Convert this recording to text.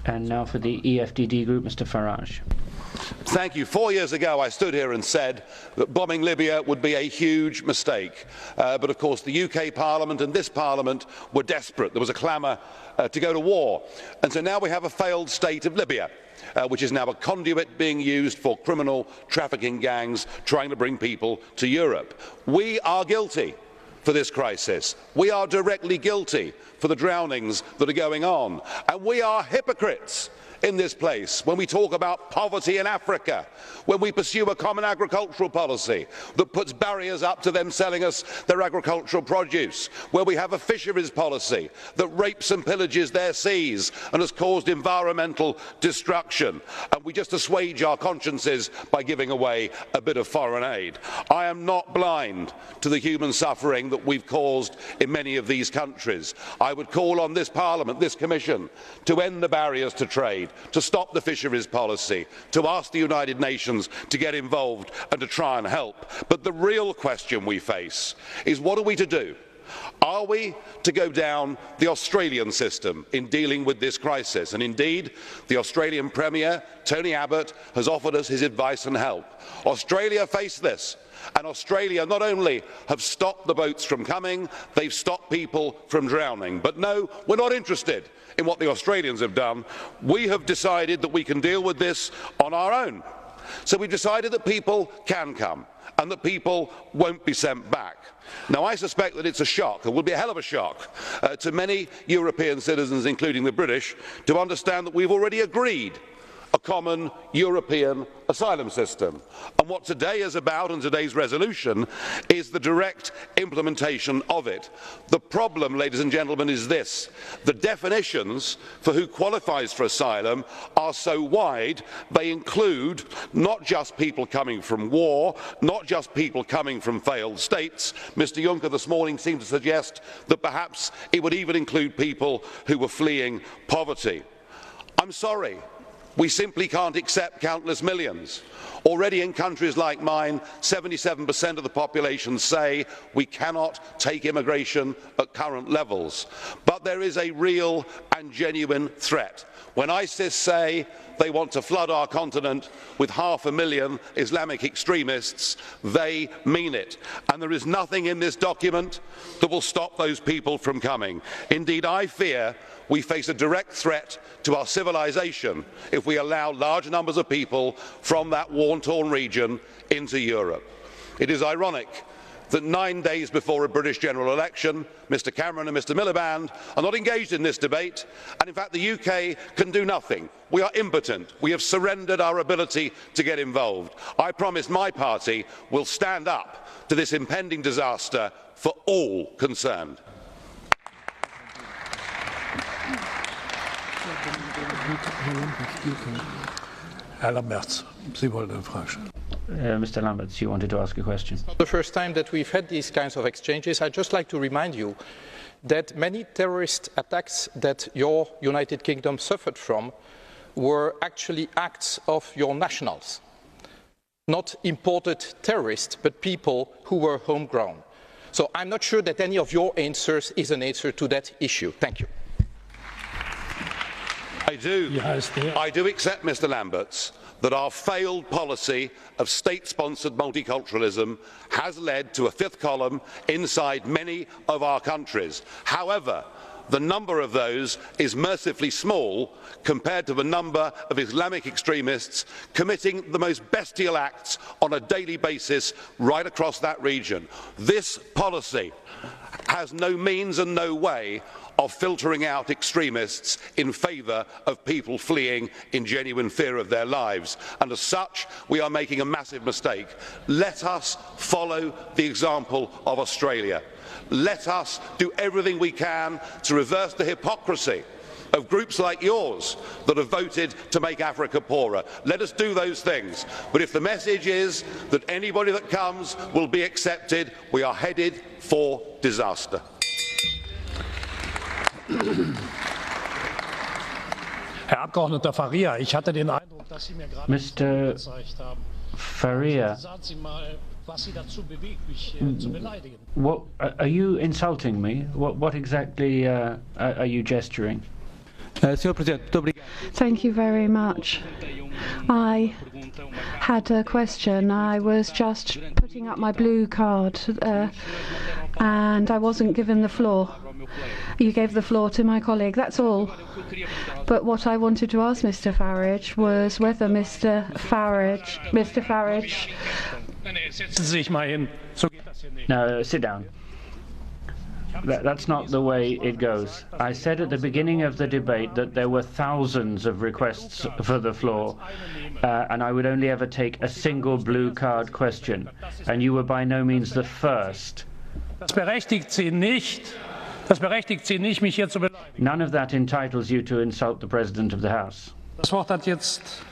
And now for the EFDD group, Mr. Farage. Thank you. 4 years ago, I stood here and said that bombing Libya would be a huge mistake. But of course, the UK Parliament and this Parliament were desperate. There was a clamour to go to war. And so now we have a failed state of Libya, which is now a conduit being used for criminal trafficking gangs trying to bring people to Europe. We are guilty for this crisis. We are directly guilty for the drownings that are going on. And we are hypocrites in this place when we talk about poverty in Africa, when we pursue a common agricultural policy that puts barriers up to them selling us their agricultural produce, where we have a fisheries policy that rapes and pillages their seas and has caused environmental destruction, and we just assuage our consciences by giving away a bit of foreign aid. I am not blind to the human suffering that we've caused in many of these countries. I would call on this Parliament, this Commission, to end the barriers to trade, to stop the fisheries policy, to ask the United Nations to get involved and to try and help. But the real question we face is, what are we to do? Are we to go down the Australian system in dealing with this crisis? And indeed, the Australian Premier, Tony Abbott, has offered us his advice and help. Australia faced this. And Australia not only have stopped the boats from coming, they've stopped people from drowning. But no, we're not interested in what the Australians have done. We have decided that we can deal with this on our own. So we've decided that people can come and that people won't be sent back. Now, I suspect that it's a shock, it will be a hell of a shock, to many European citizens, including the British, to understand that we've already agreed a common European asylum system. And what today is about, and today's resolution, is the direct implementation of it. The problem, ladies and gentlemen, is this. The definitions for who qualifies for asylum are so wide, they include not just people coming from war, not just people coming from failed states. Mr. Juncker this morning seemed to suggest that perhaps it would even include people who were fleeing poverty. I'm sorry. We simply can't accept countless millions. Already in countries like mine, 77% of the population say we cannot take immigration at current levels. But there is a real and genuine threat. When ISIS say they want to flood our continent with 500,000 Islamic extremists, they mean it. And there is nothing in this document that will stop those people from coming. Indeed, I fear we face a direct threat to our civilization if we allow large numbers of people from that war-torn region into Europe. It is ironic that 9 days before a British general election, Mr Cameron and Mr Miliband are not engaged in this debate, and in fact the UK can do nothing. We are impotent. We have surrendered our ability to get involved. I promise my party will stand up to this impending disaster for all concerned. Herr Lamberts, Sie wollten eine Frage stellen. Mr. Lamberts, you wanted to ask a question. It's not the first time that we've had these kinds of exchanges. I'd just like to remind you that many terrorist attacks that your United Kingdom suffered from were actually acts of your nationals, not imported terrorists, but people who were homegrown. So I'm not sure that any of your answers is an answer to that issue. Thank you. I do accept, Mr Lamberts, that our failed policy of state-sponsored multiculturalism has led to a fifth column inside many of our countries. However, the number of those is mercifully small compared to the number of Islamic extremists committing the most bestial acts on a daily basis right across that region. This policy has no means and no way of filtering out extremists in favour of people fleeing in genuine fear of their lives. And as such, we are making a massive mistake. Let us follow the example of Australia. Let us do everything we can to reverse the hypocrisy of groups like yours that have voted to make Africa poorer. Let us do those things. But if the message is that anybody that comes will be accepted, we are headed for disaster. Herr Abgeordneter Faria, ich hatte den Eindruck, dass Sie mir gerade gezeigt haben. Faria, Sagen Sie mal, was Sie dazu bewegt, mich zu beleidigen. What are you insulting me? What exactly are you gesturing? Thank you very much. I had a question. I was just putting up my blue card and I wasn't given the floor. You gave the floor to my colleague, that's all. But what I wanted to ask Mr. Farage was whether Mr. Farage... No, sit down. That's not the way it goes. I said at the beginning of the debate that there were thousands of requests for the floor, and I would only ever take a single blue card question, and you were by no means the first. None of that entitles you to insult the President of the House. Das Wort hat jetzt